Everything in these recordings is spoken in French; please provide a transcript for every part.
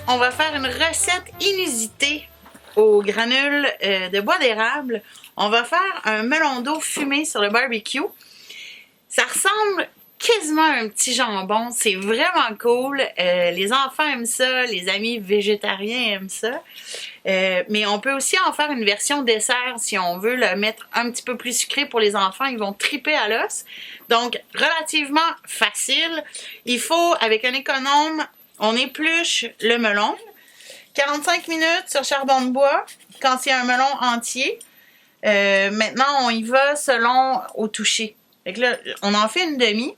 on va faire une recette inusitée aux granules de bois d'érable. On va faire un melon d'eau fumé sur le barbecue. Ça ressemble quasiment à un petit jambon. C'est vraiment cool. Les enfants aiment ça. Les amis végétariens aiment ça. Mais on peut aussi en faire une version dessert si on veut le mettre un petit peu plus sucré pour les enfants. Ils vont triper à l'os. Donc, relativement facile. Il faut, avec un économe, on épluche le melon. 45 minutes sur charbon de bois quand c'est un melon entier. Maintenant, on y va selon au toucher. Fait que là, on en fait une demi.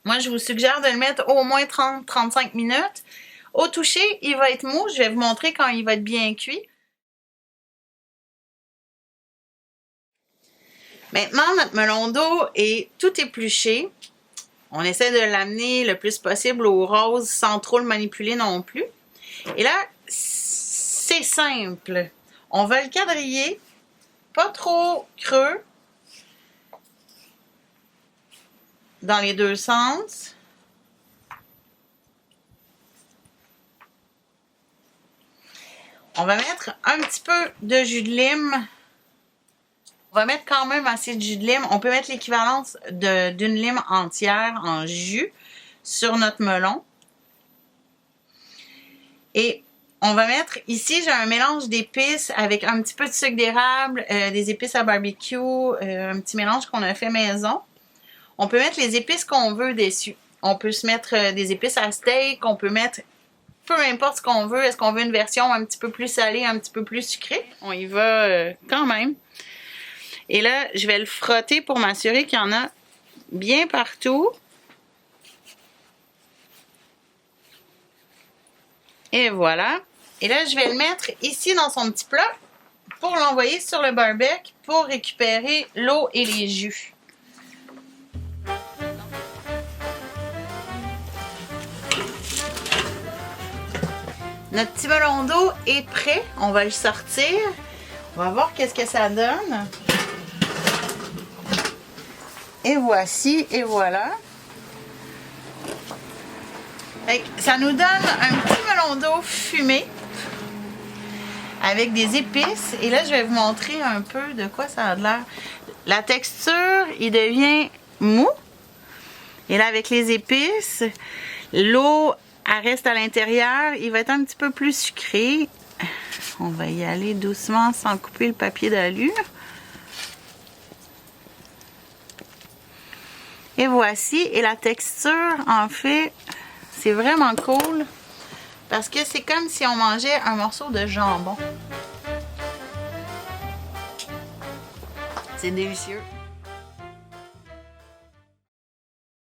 Moi, je vous suggère de le mettre au moins 30-35 minutes. Au toucher, il va être mou. Je vais vous montrer quand il va être bien cuit. Maintenant, notre melon d'eau est tout épluché. On essaie de l'amener le plus possible au rose sans trop le manipuler non plus. Et là, c'est simple. On va le quadriller, pas trop creux, dans les deux sens. On va mettre un petit peu de jus de lime. On va mettre quand même assez de jus de lime. On peut mettre l'équivalence d'une lime entière en jus sur notre melon. Et on va mettre, ici j'ai un mélange d'épices avec un petit peu de sucre d'érable, des épices à barbecue, un petit mélange qu'on a fait maison. On peut mettre les épices qu'on veut dessus. On peut se mettre des épices à steak, on peut mettre peu importe ce qu'on veut. Est-ce qu'on veut une version un petit peu plus salée, un petit peu plus sucrée? On y va quand même. Et là, je vais le frotter pour m'assurer qu'il y en a bien partout. Et voilà. Et là, je vais le mettre ici dans son petit plat pour l'envoyer sur le barbecue pour récupérer l'eau et les jus. Notre petit melon d'eau est prêt. On va le sortir. On va voir qu'est-ce que ça donne. Et voici, et voilà. Ça nous donne un petit melon d'eau fumé avec des épices. Et là, je vais vous montrer un peu de quoi ça a l'air. La texture, il devient mou. Et là, avec les épices, l'eau, elle reste à l'intérieur. Il va être un petit peu plus sucré. On va y aller doucement sans couper le papier d'alu. Et voici. Et la texture, en fait, c'est vraiment cool. Parce que c'est comme si on mangeait un morceau de jambon. C'est délicieux.